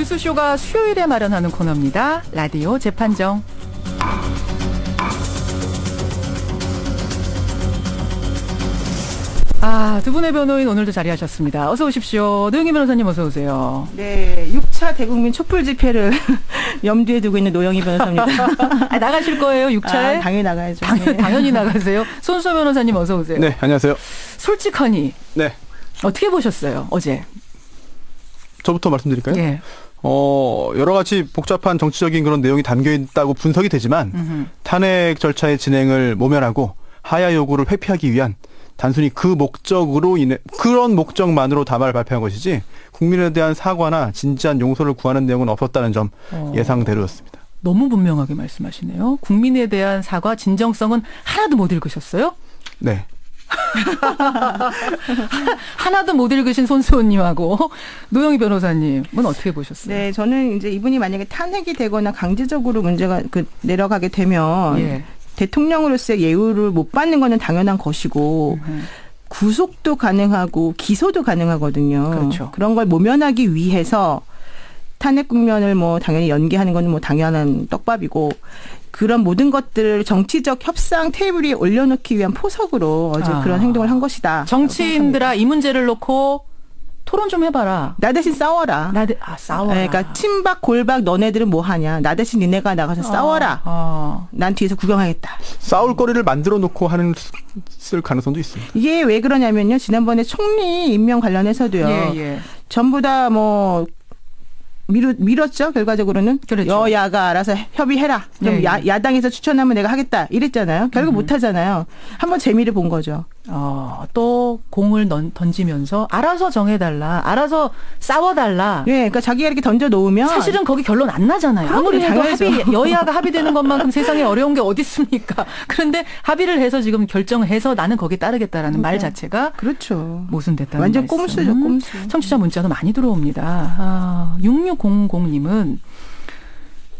뉴스쇼가 수요일에 마련하는 코너입니다. 라디오 재판정. 두 분의 변호인 오늘도 자리하셨습니다. 어서 오십시오. 노영희 변호사님 어서 오세요. 네, 6차 대국민 촛불 집회를 염두에 두고 있는 노영희 변호사입니다. 나가실 거예요, 6차에? 당연히 나가야죠. 당연히 나가세요. 손수호 변호사님 어서 오세요. 네, 안녕하세요. 솔직하니. 네. 어떻게 보셨어요, 어제? 저부터 말씀드릴까요? 예. 여러 가지 복잡한 정치적인 그런 내용이 담겨 있다고 분석이 되지만 탄핵 절차의 진행을 모면하고 하야 요구를 회피하기 위한 단순히 그 목적으로 인해 그런 목적만으로 담화를 발표한 것이지 국민에 대한 사과나 진지한 용서를 구하는 내용은 없었다는 점 예상대로였습니다. 너무 분명하게 말씀하시네요. 국민에 대한 사과, 진정성은 하나도 못 읽으셨어요? 네. 하나도 못 읽으신 손수호님하고 노영희 변호사님은 어떻게 보셨어요? 네, 저는 이제 이분이 만약에 탄핵이 되거나 강제적으로 문제가 내려가게 되면 예. 대통령으로서의 예우를 못 받는 거는 당연한 것이고 구속도 가능하고 기소도 가능하거든요. 그렇죠. 그런 걸 모면하기 위해서 탄핵 국면을 당연히 연기하는 건 당연한 떡밥이고 그런 모든 것들을 정치적 협상 테이블 위에 올려놓기 위한 포석으로 어제 그런 행동을 한 것이다. 정치인들아 이 문제를 놓고 토론 좀 해봐라. 나 대신 싸워라. 싸워라. 네, 그러니까 친박 골박 너네들은 뭐 하냐. 나 대신 니네가 나가서 싸워라. 난 뒤에서 구경하겠다. 싸울 거리를 만들어 놓고 쓸 가능성도 있습니다. 이게 왜 그러냐면요. 지난번에 총리 임명 관련해서도요. 예. 전부 다 밀었죠. 결과적으로는. 그렇죠. 여야가 알아서 협의해라. 그럼 야당에서 추천하면 내가 하겠다. 이랬잖아요. 결국 못 하잖아요. 한번 재미를 본 거죠. 또 공을 던지면서 알아서 정해달라. 알아서 싸워달라. 네, 그러니까 자기가 이렇게 던져 놓으면 사실은 거기 결론 안 나잖아요. 아무리 해도 여야가 합의되는 것만큼 세상에 어려운 게 어디 있습니까? 그런데 합의를 해서 지금 결정해서 나는 거기 따르겠다라는 말 자체가 그렇죠. 모순됐다는 완전 말씀. 꼼수죠, 꼼수. 청취자 문자도 많이 들어옵니다. 6600님은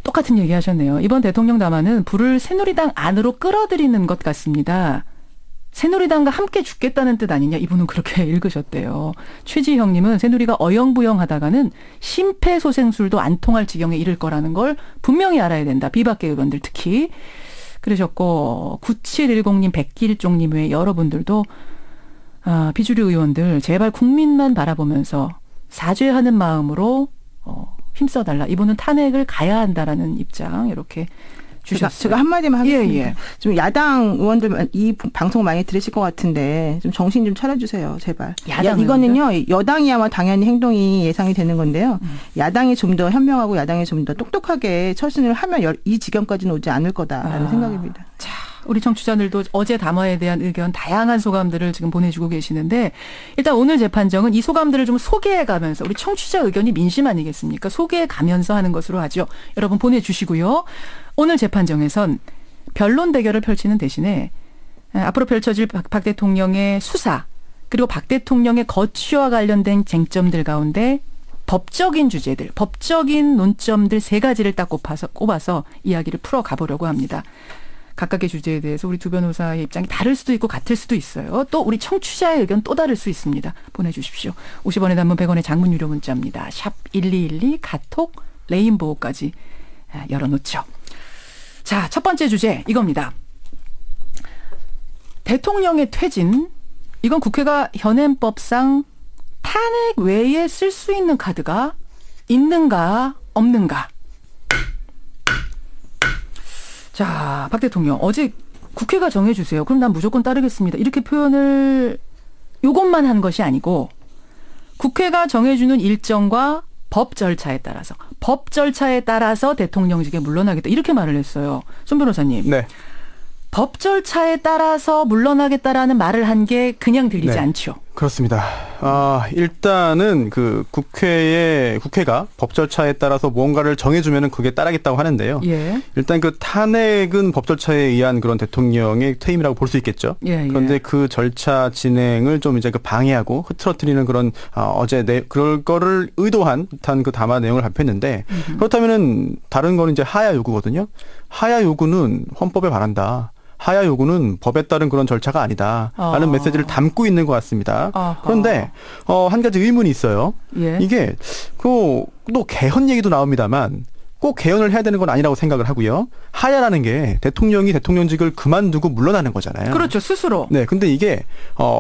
똑같은 얘기 하셨네요. 이번 대통령 담화는 불을 새누리당 안으로 끌어들이는 것 같습니다. 새누리당과 함께 죽겠다는 뜻 아니냐 이분은 그렇게 읽으셨대요. 최지형님은 새누리가 어영부영하다가는 심폐소생술도 안 통할 지경에 이를 거라는 걸 분명히 알아야 된다. 비박계 의원들 특히. 그러셨고 9710님 백길종님 외에 여러분들도 비주류 의원들 제발 국민만 바라보면서 사죄하는 마음으로 힘써달라. 이분은 탄핵을 가야 한다라는 입장 이렇게 주셨어요. 제가 한마디만 하겠습니다. 예. 좀 야당 의원들 이 방송 많이 들으실 것 같은데 좀 정신 좀 차려주세요. 제발. 이거는요. 여당이야만 당연히 행동이 예상이 되는 건데요. 야당이 좀 더 현명하고 야당이 좀 더 똑똑하게 처신을 하면 이 지경까지는 오지 않을 거다라는 생각입니다. 자, 우리 청취자들도 어제 담화에 대한 의견 다양한 소감들을 지금 보내주고 계시는데 일단 오늘 재판정은 이 소감들을 좀 소개해가면서 우리 청취자 의견이 민심 아니겠습니까? 소개해가면서 하는 것으로 하죠. 여러분 보내주시고요. 오늘 재판정에선 변론 대결을 펼치는 대신에 앞으로 펼쳐질 박 대통령의 수사 그리고 박 대통령의 거취와 관련된 쟁점들 가운데 법적인 주제들, 법적인 논점들 3가지를 딱 꼽아서 이야기를 풀어가 보려고 합니다. 각각의 주제에 대해서 우리 두 변호사의 입장이 다를 수도 있고 같을 수도 있어요. 또 우리 청취자의 의견 또 다를 수 있습니다. 보내주십시오. 50원의 단문 100원의 장문 유료 문자입니다. 샵 1212 카톡 레인보우까지 열어놓죠. 자, 첫 번째 주제 이겁니다. 대통령의 퇴진. 이건 국회가 현행법상 탄핵 외에 쓸 수 있는 카드가 있는가 없는가. 자, 박 대통령 어제 국회가 정해주세요. 그럼 난 무조건 따르겠습니다. 이렇게 표현을 요것만 한 것이 아니고 국회가 정해주는 일정과 법 절차에 따라서 대통령직에 물러나겠다. 이렇게 말을 했어요. 손 변호사님. 네. 법 절차에 따라서 물러나겠다라는 말을 한 게 그냥 들리지 않죠. 그렇습니다. 일단은 국회가 법 절차에 따라서 무언가를 정해주면은 그게 따르겠다고 하는데요. 예. 일단 그 탄핵은 법 절차에 의한 그런 대통령의 퇴임이라고 볼 수 있겠죠. 예. 그런데 그 절차 진행을 좀 이제 방해하고 흐트러뜨리는 그런 그럴 거를 의도한 듯한 그 담화 내용을 발표했는데 그렇다면은 다른 거는 이제 하야 요구거든요. 하야 요구는 헌법에 반한다. 하야 요구는 법에 따른 그런 절차가 아니다라는 메시지를 담고 있는 것 같습니다. 그런데 한 가지 의문이 있어요. 예. 이게 또 개헌 얘기도 나옵니다만 꼭 개헌을 해야 되는 건 아니라고 생각을 하고요. 하야라는 게 대통령이 대통령직을 그만두고 물러나는 거잖아요. 그렇죠. 스스로. 네. 근데 이게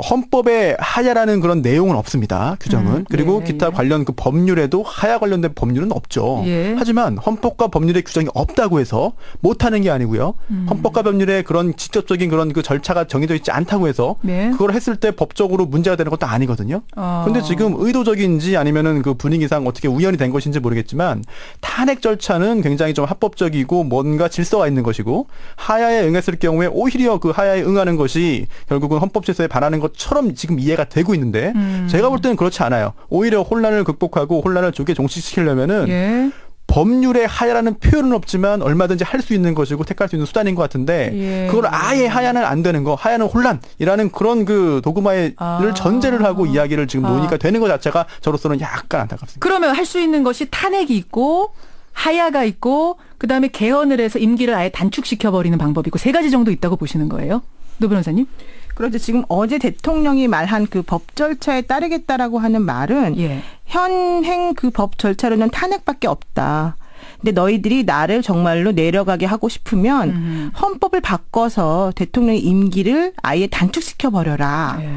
헌법에 하야라는 그런 내용은 없습니다. 규정은. 그리고 기타 관련 그 법률에도 하야 관련된 법률은 없죠. 예. 하지만 헌법과 법률의 규정이 없다고 해서 못하는 게 아니고요. 헌법과 법률에 그런 직접적인 그런 그 절차가 정해져 있지 않다고 해서 네. 그걸 했을 때 법적으로 문제가 되는 것도 아니거든요. 근데 지금 의도적인지 아니면은 그 분위기상 어떻게 우연이 된 것인지 모르겠지만 탄핵 절차는 굉장히 좀 합법적이고 뭔가 질서가 있는 것이고 하야에 응했을 경우에 오히려 그 하야에 응하는 것이 결국은 헌법 질서에 반하는 것처럼 지금 이해가 되고 있는데 제가 볼 때는 그렇지 않아요. 오히려 혼란을 극복하고 혼란을 조기 종식시키려면은 예. 법률에 하야라는 표현은 없지만 얼마든지 할 수 있는 것이고 택할 수 있는 수단인 것 같은데 예. 그걸 아예 하야는 안 되는 거, 하야는 혼란이라는 그런 그 도그마를 전제를 하고 이야기를 지금 논의가 되는 것 자체가 저로서는 약간 안타깝습니다. 그러면 할 수 있는 것이 탄핵이 있고 하야가 있고 그다음에 개헌을 해서 임기를 아예 단축시켜버리는 방법이 있고 세 가지 정도 있다고 보시는 거예요? 노 변호사님? 그런데 지금 어제 대통령이 말한 그 법 절차에 따르겠다라고 하는 말은 예. 현행 그 법 절차로는 탄핵밖에 없다. 근데 너희들이 나를 정말로 내려가게 하고 싶으면 헌법을 바꿔서 대통령의 임기를 아예 단축시켜버려라. 예.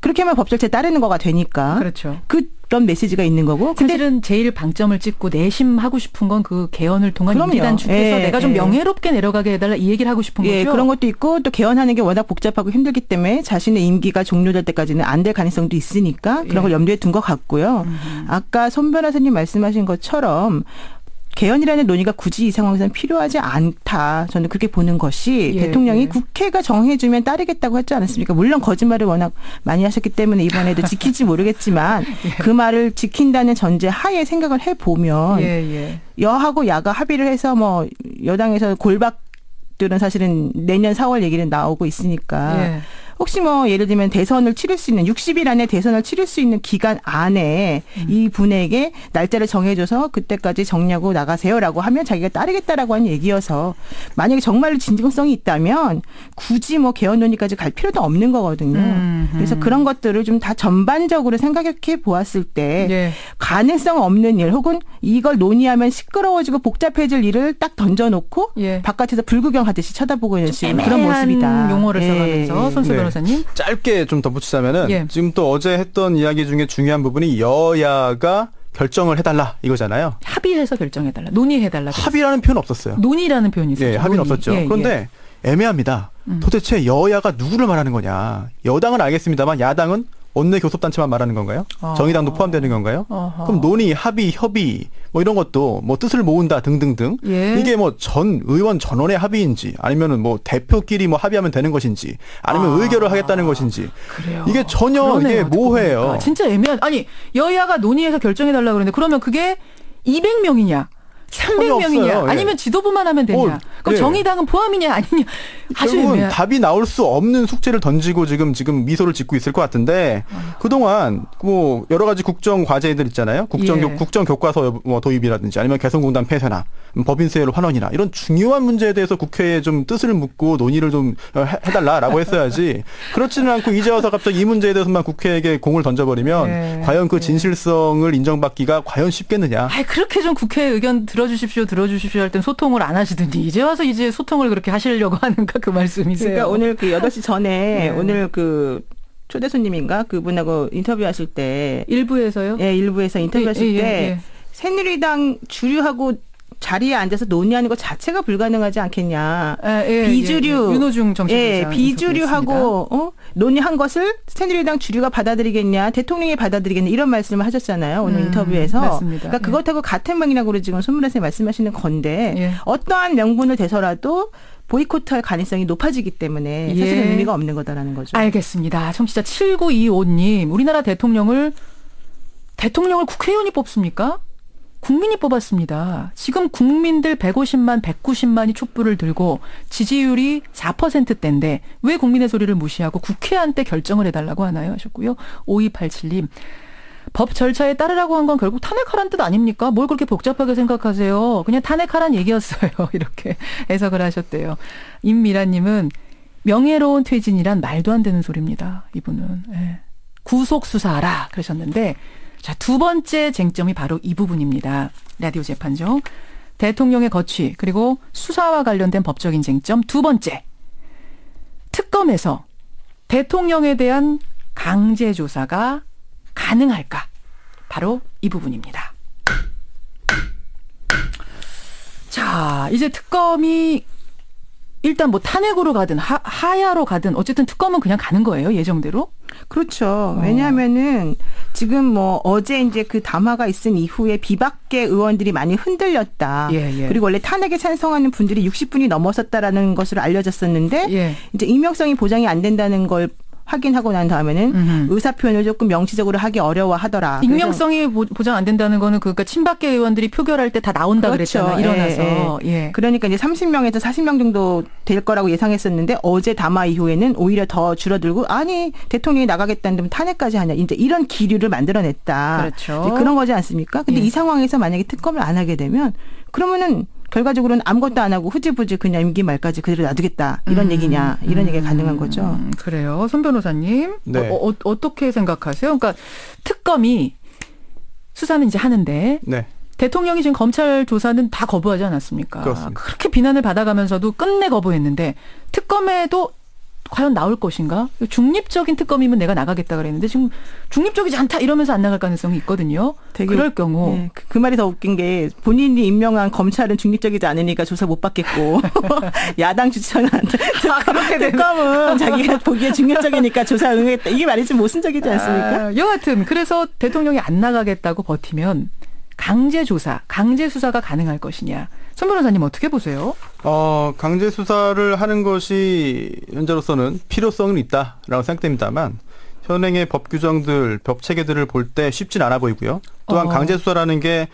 그렇게 하면 법 절차에 따르는 거가 되니까. 그렇죠. 그런 메시지가 있는 거고. 근데 사실은 제일 방점을 찍고 내심하고 싶은 건 그 개헌을 통한 그럼요. 임기 단축해서 예, 내가 좀 예. 명예롭게 내려가게 해달라 이 얘기를 하고 싶은 예, 거죠. 그런 것도 있고 또 개헌하는 게 워낙 복잡하고 힘들기 때문에 자신의 임기가 종료될 때까지는 안 될 가능성도 있으니까 그런 걸 염두에 둔 것 같고요. 아까 손 변호사님 말씀하신 것처럼 개헌이라는 논의가 굳이 이 상황에서는 필요하지 않다. 저는 그렇게 보는 것이 예, 대통령이 예. 국회가 정해주면 따르겠다고 했지 않았습니까? 물론 거짓말을 워낙 많이 하셨기 때문에 이번에도 지킬지 모르겠지만 그 말을 지킨다는 전제 하에 생각을 해보면 예. 여하고 야가 합의를 해서 뭐 여당에서 골박들은 사실은 내년 4월 얘기는 나오고 있으니까 예. 혹시 뭐 예를 들면 대선을 치를 수 있는 60일 안에 대선을 치를 수 있는 기간 안에 이 분에게 날짜를 정해줘서 그때까지 정리하고 나가세요라고 하면 자기가 따르겠다라고 하는 얘기여서 만약에 정말로 진정성이 있다면 굳이 뭐 개헌 논의까지 갈 필요도 없는 거거든요. 그래서 그런 것들을 좀 다 전반적으로 생각해 보았을 때 예. 가능성 없는 일 혹은 이걸 논의하면 시끄러워지고 복잡해질 일을 딱 던져놓고 예. 바깥에서 불구경하듯이 쳐다보고 있는 지금 그런 애매한 모습이다. 용어를 예, 써가면서 예. 손수 네. 변호사님. 짧게 좀 덧붙이자면은 예. 지금 또 어제 했던 이야기 중에 중요한 부분이 여야가 결정을 해달라 이거잖아요. 합의해서 결정해달라. 논의해달라. 합의라는 표현 없었어요. 논의라는 표현이 있었죠. 예, 합의는 없었죠. 예, 그런데 애매합니다. 도대체 여야가 누구를 말하는 거냐. 여당은 알겠습니다만 야당은 원내 교섭단체만 말하는 건가요? 정의당도 포함되는 건가요? 그럼 논의, 합의, 협의 뭐 이런 것도 뭐 뜻을 모은다 등등등 예. 이게 뭐 전 의원 전원의 합의인지 아니면은 뭐 대표끼리 뭐 합의하면 되는 것인지 아니면 의결을 하겠다는 것인지 그래요. 이게 전혀 그러네요, 이게 듣고 모호해요. 보니까. 진짜 애매한. 아니 여야가 논의해서 결정해달라 그러는데 그러면 그게 200명이냐? 300명이냐? 없어요. 예. 아니면 지도부만 하면 되냐? 그럼 예. 정의당은 포함이냐 아니냐? 아주 결국은 애매한. 답이 나올 수 없는 숙제를 던지고 지금 미소를 짓고 있을 것 같은데 그동안 뭐 여러 가지 국정 과제들 있잖아요. 국정 교과서 뭐 도입이라든지 아니면 개성공단 폐쇄나 법인세율 환원이나 이런 중요한 문제에 대해서 국회에 좀 뜻을 묻고 논의를 좀 해달라라고 했어야지. 그렇지는 않고 이제 와서 갑자기 이 문제에 대해서만 국회에게 공을 던져버리면 네. 과연 그 진실성을 인정받기가 과연 쉽겠느냐. 아이 그렇게 좀 국회 의견 들어주십시오 할 땐 소통을 안 하시더니 이제 와서 이제 소통을 그렇게 하시려고 하는가 그 말씀이세요. 그러니까 오늘 그 8시 전에 네. 오늘 그 초대 손님인가 그분하고 인터뷰하실 때 일부에서요? 예, 일부에서 인터뷰하실 예. 때 새누리당 주류하고 자리에 앉아서 논의하는 것 자체가 불가능하지 않겠냐. 비주류 윤호중 정치부장 비주류하고 논의한 것을 새누리당 주류가 받아들이겠냐, 대통령이 받아들이겠냐 이런 말씀을 하셨잖아요. 오늘 인터뷰에서. 맞습니다. 그러니까 그것하고 같은 맥락으로 지금 손문혜 선생님 말씀하시는 건데 어떠한 명분을 대서라도 보이콧할 가능성이 높아지기 때문에 사실은 의미가 없는 거다라는 거죠. 알겠습니다. 청취자 7925님, 우리나라 대통령을 국회의원이 뽑습니까? 국민이 뽑았습니다. 지금 국민들 150만, 190만이 촛불을 들고 지지율이 4%대인데 왜 국민의 소리를 무시하고 국회한테 결정을 해달라고 하나요? 하셨고요. 5287님. 법 절차에 따르라고 한 건 결국 탄핵하라는 뜻 아닙니까? 뭘 그렇게 복잡하게 생각하세요? 그냥 탄핵하라는 얘기였어요. 이렇게 해석을 하셨대요. 임미라님은 명예로운 퇴진이란 말도 안 되는 소리입니다. 이분은. 예. 구속 수사하라 그러셨는데 자, 두 번째 쟁점이 바로 이 부분입니다. 라디오 재판정. 대통령의 거취 그리고 수사와 관련된 법적인 쟁점 두 번째. 특검에서 대통령에 대한 강제 조사가 가능할까? 바로 이 부분입니다. 자, 이제 특검이 일단 뭐 탄핵으로 가든 하야로 가든 어쨌든 특검은 그냥 가는 거예요, 예정대로? 그렇죠. 왜냐하면은 지금 뭐 어제 이제 그 담화가 있은 이후에 비박계 의원들이 많이 흔들렸다. 예, 예. 그리고 원래 탄핵에 찬성하는 분들이 60분이 넘었었다라는 것으로 알려졌었는데 예. 이제 익명성이 보장이 안 된다는 걸 확인하고 난 다음에는 의사표현을 조금 명시적으로 하기 어려워하더라. 익명성이 보장 안 된다는 거는 그러니까 친박계 의원들이 표결할 때 다 나온다 그렇죠. 그랬잖아요. 일어나서. 예, 예. 그러니까 이제 30명에서 40명 정도 될 거라고 예상했었는데 어제 담화 이후에는 오히려 더 줄어들고 아니 대통령이 나가겠다는데 탄핵까지 하냐. 이제 이런 기류를 만들어냈다. 그렇죠. 그런 거지 않습니까? 근데 이 상황에서 만약에 특검을 안 하게 되면 그러면은 결과적으로는 아무것도 안 하고 후지부지 그냥 임기 말까지 그대로 놔두겠다. 이런 얘기냐. 이런 얘기가 가능한 거죠. 그래요. 손 변호사님. 네. 어떻게 생각하세요? 그러니까 특검이 수사는 이제 하는데 네. 대통령이 지금 검찰 조사는 다 거부하지 않았습니까? 그렇습니다. 그렇게 비난을 받아가면서도 끝내 거부했는데 특검에도 과연 나올 것인가? 중립적인 특검이면 내가 나가겠다 그랬는데 지금 중립적이지 않다 이러면서 안 나갈 가능성이 있거든요. 되게 그럴 경우. 네, 그 말이 더 웃긴 게 본인이 임명한 검찰은 중립적이지 않으니까 조사 못 받겠고 야당 추천한 특검은 자기가 보기에 중립적이니까 조사 응했다. 이게 말이 좀 모순적이지 않습니까? 여하튼 그래서 대통령이 안 나가겠다고 버티면 강제 조사, 강제 수사가 가능할 것이냐. 손 변호사님 어떻게 보세요? 강제 수사를 하는 것이 현재로서는 필요성은 있다라고 생각됩니다만 현행의 법 규정들, 법 체계들을 볼 때 쉽진 않아 보이고요. 또한 강제 수사라는 게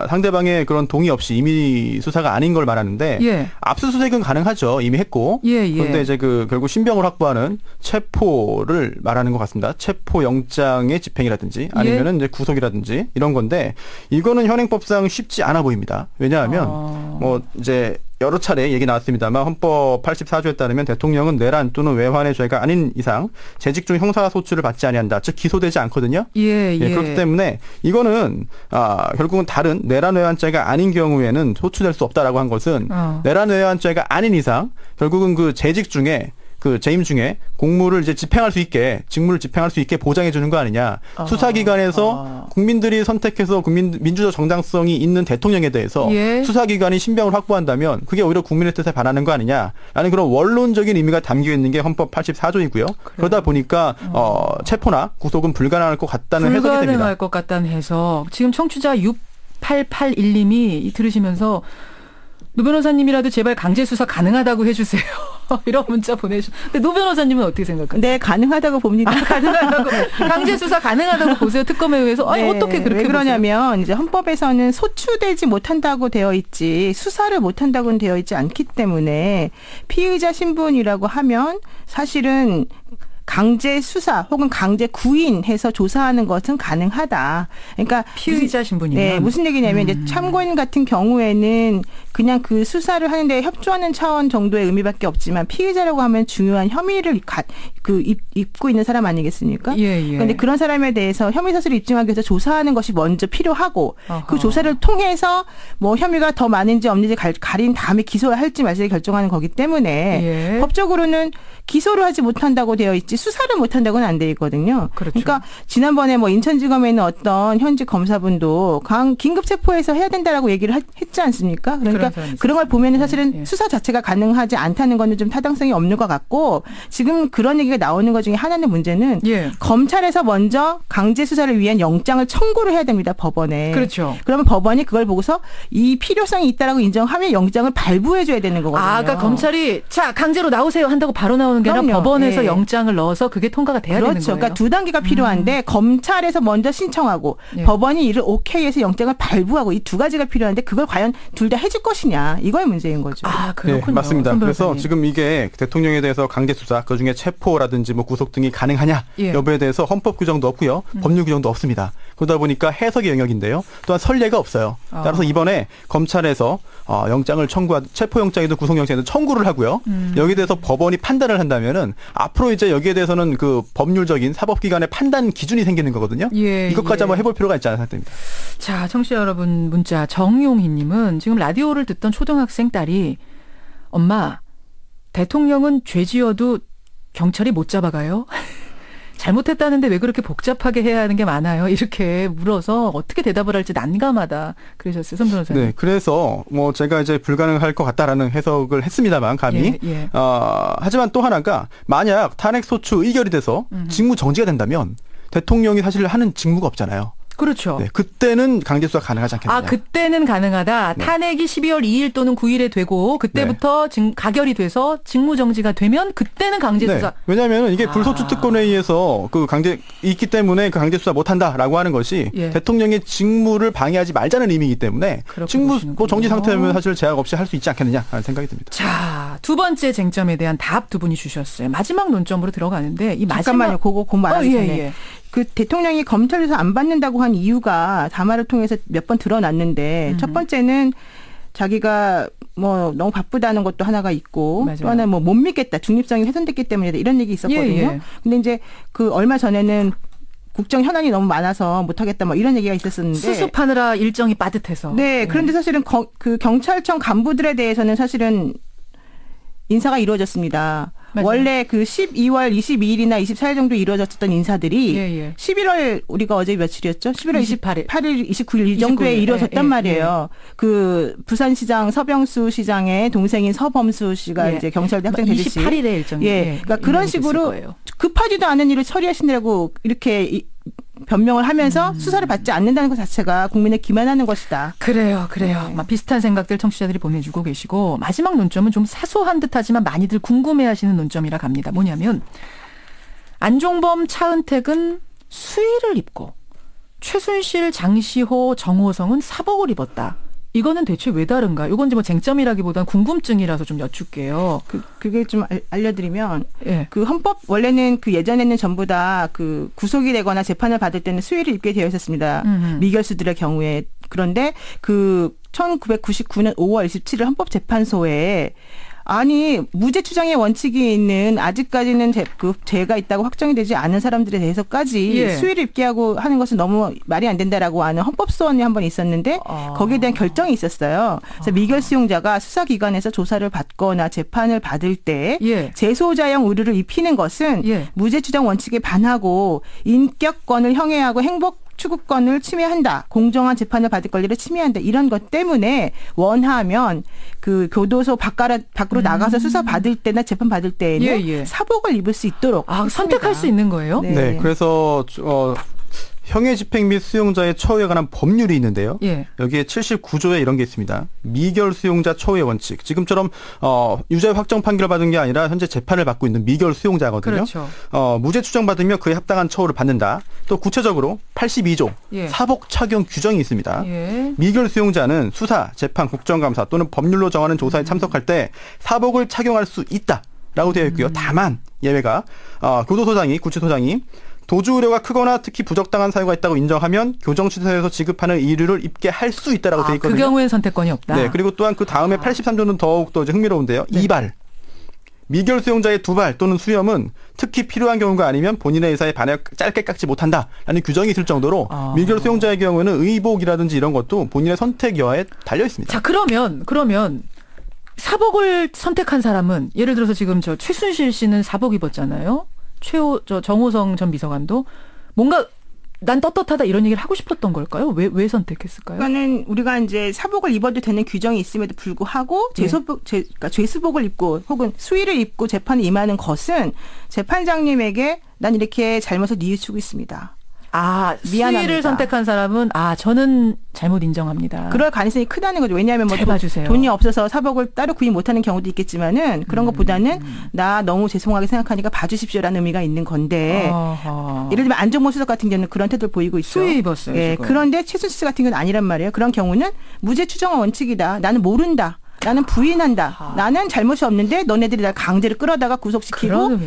상대방의 그런 동의 없이 임의 수사가 아닌 걸 말하는데 예. 압수수색은 가능하죠. 이미 했고. 예, 예. 그런데 이제 결국 신병을 확보하는 체포를 말하는 것 같습니다. 체포 영장의 집행이라든지 아니면은 이제 구속이라든지 이런 건데 이거는 현행법상 쉽지 않아 보입니다. 왜냐하면 뭐 이제 여러 차례 얘기 나왔습니다만 헌법 84조에 따르면 대통령은 내란 또는 외환의 죄가 아닌 이상 재직 중 형사소추를 받지 아니한다. 즉 기소되지 않거든요. 예, 예. 그렇기 때문에 이거는 결국은 다른 내란 외환죄가 아닌 경우에는 소추될 수 없다라고 한 것은 내란 외환죄가 아닌 이상 결국은 그 재직 중에 그 재임 중에 공무를 이제 집행할 수 있게 직무를 집행할 수 있게 보장해 주는 거 아니냐. 수사기관에서 국민들이 선택해서 민주적 정당성이 있는 대통령에 대해서 예. 수사기관이 신병을 확보한다면 그게 오히려 국민의 뜻에 반하는 거 아니냐라는 그런 원론적인 의미가 담겨 있는 게 헌법 84조이고요. 그래요. 그러다 보니까 체포나 구속은 불가능할 것 같다는 해석이 됩니다. 불가능할 것 같다는 해석. 지금 청취자 6881님이 들으시면서 노 변호사님이라도 제발 강제 수사 가능하다고 해주세요. 이런 문자 보내주셨는데 노 변호사님은 어떻게 생각하세요? 네, 가능하다고 봅니다. 가능하다고. 강제 수사 가능하다고 보세요. 특검에 의해서. 아니, 네, 어떻게 그렇게 왜 그러냐면 보세요? 이제 헌법에서는 소추되지 못한다고 되어 있지 수사를 못한다고는 되어 있지 않기 때문에 피의자 신분이라고 하면 사실은 강제 수사 혹은 강제 구인해서 조사하는 것은 가능하다. 그러니까 피의자 신분이면 네, 무슨 얘기냐면 이제 참고인 같은 경우에는 그냥 그 수사를 하는데 협조하는 차원 정도의 의미밖에 없지만 피의자라고 하면 중요한 혐의를 입고 있는 사람 아니겠습니까? 예, 예. 그런데 그런 사람에 대해서 혐의 사실을 입증하기 위해서 조사하는 것이 먼저 필요하고 그 조사를 통해서 뭐 혐의가 더 많은지 없는지 가린 다음에 기소를 할지 말지 결정하는 거기 때문에 예. 법적으로는 기소를 하지 못한다고 되어 있지 수사를 못한다고는 안 돼 있거든요. 그렇죠. 그러니까 지난번에 뭐 인천지검에 있는 어떤 현직 검사분도 긴급 체포해서 해야 된다라고 얘기를 했지 않습니까? 그러니까 그런 걸 보면 사실은 예. 수사 자체가 가능하지 않다는 거는 좀 타당성이 없는 것 같고 지금 그런 얘기가 나오는 것 중에 하나의 문제는 예. 검찰에서 먼저 강제 수사를 위한 영장을 청구를 해야 됩니다. 법원에. 그렇죠. 그러면 법원이 그걸 보고서 이 필요성이 있다라고 인정하면 영장을 발부해 줘야 되는 거거든요. 그러니까 검찰이 자 강제로 나오세요 한다고 바로 나오는 게 아니라 법원에서 예. 영장을 넣어서 그게 통과가 돼야 되는 거예요. 그러니까 두 단계가 필요한데 검찰에서 먼저 신청하고 법원이 이를 오케이해서 영장을 발부하고 이 두 가지가 필요한데 그걸 과연 둘 다 해줄 것이냐 이거의 문제인 거죠. 아, 그렇군요. 네, 맞습니다. 그래서 지금 이게 대통령에 대해서 강제 수사, 그중에 체포라든지 뭐 구속 등이 가능하냐 여부에 대해서 헌법 규정도 없고요. 법률 규정도 없습니다. 그러다 보니까 해석의 영역인데요. 또한 선례가 없어요. 따라서 이번에 검찰에서 영장을 체포영장이든 구속영장이든 청구를 하고요. 여기에 대해서 법원이 판단을 한다면은 앞으로 이제 여기에 대해서는 그 법률적인 사법기관의 판단 기준이 생기는 거거든요. 이것까지 한번 해볼 필요가 있지 않을 텐데입니다. 자, 청취자 여러분 문자 정용희님은 지금 라디오를 듣던 초등학생 딸이 엄마 대통령은 죄 지어도 경찰이 못 잡아가요? 잘못했다는데 왜 그렇게 복잡하게 해야 하는 게 많아요? 이렇게 물어서 어떻게 대답을 할지 난감하다 그러셨어요. 손 변호사님. 네, 그래서 뭐 제가 이제 불가능할 것 같다라는 해석을 했습니다만 감히. 하지만 또 하나가 만약 탄핵소추 의결이 돼서 직무 정지가 된다면 대통령이 사실 하는 직무가 없잖아요. 그렇죠. 네, 그때는 강제수사 가능하지 않겠느냐. 아, 그때는 가능하다. 네. 탄핵이 12월 2일 또는 9일에 되고 그때부터 가결이 돼서 직무정지가 되면 그때는 강제수사. 네. 왜냐하면 이게 불소추 특권에 의해서 그 있기 때문에 그 강제수사 못한다라고 하는 것이 대통령의 직무를 방해하지 말자는 의미이기 때문에 직무 뭐 정지 상태면 사실 제약 없이 할 수 있지 않겠느냐 하는 생각이 듭니다. 자, 두 번째 쟁점에 대한 답 두 분이 주셨어요. 마지막 논점으로 들어가는데 이 마지막. 잠깐만요. 그거 말하기 전에. 그 대통령이 검찰 조사 안 받는다고 한 이유가 담화를 통해서 몇 번 드러났는데 첫 번째는 자기가 뭐 너무 바쁘다는 것도 하나가 있고 또 하나 뭐 못 믿겠다. 중립성이 훼손됐기 때문에 이런 얘기 있었거든요. 근데 이제 그 얼마 전에는 국정 현안이 너무 많아서 못하겠다 뭐 이런 얘기가 있었었는데 수습하느라 일정이 빠듯해서. 네. 그런데 사실은 그 경찰청 간부들에 대해서는 사실은 인사가 이루어졌습니다. 맞아요. 원래 그 12월 22일이나 24일 정도 이루어졌던 인사들이 11월 우리가 어제 며칠이었죠? 11월 28일, 29일 이 정도에 이루어졌단 말이에요. 그 부산시장 서병수 시장의 동생인 서범수 씨가 이제 경찰대 학생 되듯이 28일에 일정이. 그러니까 그런 식으로 급하지도 않은 일을 처리하시느라고 이렇게 변명을 하면서 수사를 받지 않는다는 것 자체가 국민을 기만하는 것이다. 그래요. 막 비슷한 생각들 청취자들이 보내주고 계시고 마지막 논점은 좀 사소한 듯하지만 많이들 궁금해하시는 논점이라 갑니다. 뭐냐면 안종범, 차은택은 수의를 입고 최순실, 장시호, 정호성은 사복을 입었다. 이거는 대체 왜 다른가? 이건 이제 뭐 쟁점이라기보다는 궁금증이라서 좀 여쭐게요. 그게 좀 알려드리면 그 헌법 원래는 그 예전에는 전부 다 그 구속이 되거나 재판을 받을 때는 수의를 입게 되어 있었습니다. 미결수들의 경우에. 그런데 그 1999년 5월 27일 헌법재판소에 아니 무죄 추정의 원칙이 있는 아직까지는 죄가 있다고 확정이 되지 않은 사람들에 대해서까지 수의를 입게 하고 하는 것은 너무 말이 안 된다라고 하는 헌법소원이 한 번 있었는데 거기에 대한 결정이 있었어요. 그래서 미결 수용자가 수사기관에서 조사를 받거나 재판을 받을 때 재소자형 의류를 입히는 것은 무죄 추정 원칙에 반하고 인격권을 형해하고 행복 추구권을 침해한다. 공정한 재판을 받을 권리를 침해한다. 이런 것 때문에 원하면 그 교도소 밖으로 나가서 수사 받을 때나 재판 받을 때에는 사복을 입을 수 있도록 선택할 수 있는 거예요? 네. 그래서 형의 집행 및 수용자의 처우에 관한 법률이 있는데요. 여기에 79조에 이런 게 있습니다. 미결 수용자 처우의 원칙. 지금처럼 유죄 확정 판결을 받은 게 아니라 현재 재판을 받고 있는 미결 수용자거든요. 그렇죠. 무죄 추정받으며 그에 합당한 처우를 받는다. 또 구체적으로 82조 사복 착용 규정이 있습니다. 미결 수용자는 수사, 재판, 국정감사 또는 법률로 정하는 조사에 참석할 때 사복을 착용할 수 있다라고 되어 있고요. 다만 예외가 교도소장이 구치소장이 도주 우려가 크거나 특히 부적당한 사유가 있다고 인정하면 교정시설에서 지급하는 의류를 입게 할 수 있다라고 되어 있거든요. 그 경우에는 선택권이 없다. 네, 그리고 또한 그 다음에 83조는 더욱 더 흥미로운데요. 2발. 미결 수용자의 2발 또는 수염은 특히 필요한 경우가 아니면 본인의 의사에 반해 짧게 깎지 못한다라는 규정이 있을 정도로 미결 수용자의 경우는 의복이라든지 이런 것도 본인의 선택 여하에 달려 있습니다. 자, 그러면 사복을 선택한 사람은 예를 들어서 지금 저 최순실 씨는 사복 입었잖아요. 정호성 전 비서관도 뭔가 난 떳떳하다 이런 얘기를 하고 싶었던 걸까요? 왜 선택했을까요? 그러니까는 우리가 이제 사복을 입어도 되는 규정이 있음에도 불구하고 그러니까 죄수복을 입고 혹은 수의를 입고 재판에 임하는 것은 재판장님에게 난 이렇게 잘못을 뉘우치고 있습니다. 미안합니다. 수위를 선택한 사람은 저는 잘못 인정합니다. 그럴 가능성이 크다는 거죠. 왜냐하면 뭐 돈이 없어서 사복을 따로 구입 못하는 경우도 있겠지만은 그런 것보다는 나 너무 죄송하게 생각하니까 봐주십시오라는 의미가 있는 건데 예를 들면 안정범 수석 같은 경우는 그런 태도를 보이고 있죠. 수위 입었어요. 예, 그런데 최순실 씨 같은 경우는 아니란 말이에요. 그런 경우는 무죄 추정은 원칙이다. 나는 모른다. 나는 부인한다. 나는 잘못이 없는데 너네들이 날 강제로 끌어다가 구속시키고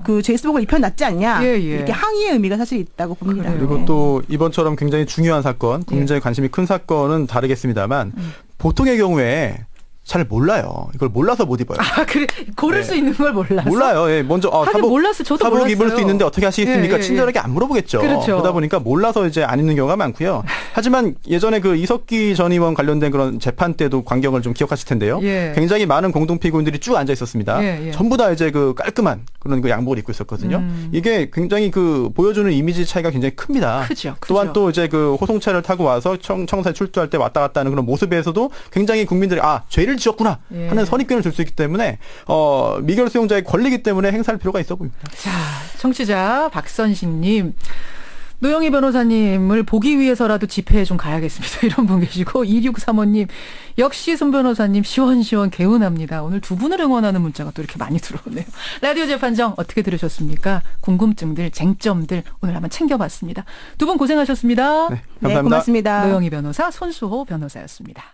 그 죄수복을 입혀놨지 않냐. 이렇게 항의의 의미가 사실 있다고 봅니다. 그리고 또 이번처럼 굉장히 중요한 사건, 국민적인 관심이 큰 사건은 다르겠습니다만 보통의 경우에 잘 몰라요. 이걸 몰라서 못 입어요. 그래. 고를 수 있는 걸 몰라서? 몰라요. 예, 먼저 몰랐어. 저도 사복 몰랐어요. 입을 수 있는데 어떻게 하시겠습니까? 친절하게 안 물어보겠죠. 그렇죠. 그러다 보니까 몰라서 이제 안 입는 경우가 많고요. 하지만 예전에 그 이석기 전 의원 관련된 그런 재판 때도 광경을 좀 기억하실 텐데요. 굉장히 많은 공동피고인들이 쭉 앉아 있었습니다. 전부 다 이제 그 깔끔한 그런 그 양복을 입고 있었거든요. 이게 굉장히 그 보여주는 이미지 차이가 굉장히 큽니다. 크죠. 또한 또 이제 그 호송차를 타고 와서 청사에 출두할 때 왔다 갔다 하는 그런 모습에서도 굉장히 국민들이 죄를 지었구나 하는 선입견을 줄 수 있기 때문에 미결 수용자의 권리이기 때문에 행사할 필요가 있어 보입니다. 자, 청취자 박선식님. 노영희 변호사님을 보기 위해서라도 집회에 좀 가야겠습니다. 이런 분 계시고 2635님 역시 손 변호사님 시원시원 개운합니다. 오늘 두 분을 응원하는 문자가 또 이렇게 많이 들어오네요. 라디오 재판정 어떻게 들으셨습니까? 궁금증들, 쟁점들 오늘 한번 챙겨봤습니다. 두 분 고생하셨습니다. 네, 감사합니다. 네, 고맙습니다. 노영희 변호사, 손수호 변호사였습니다.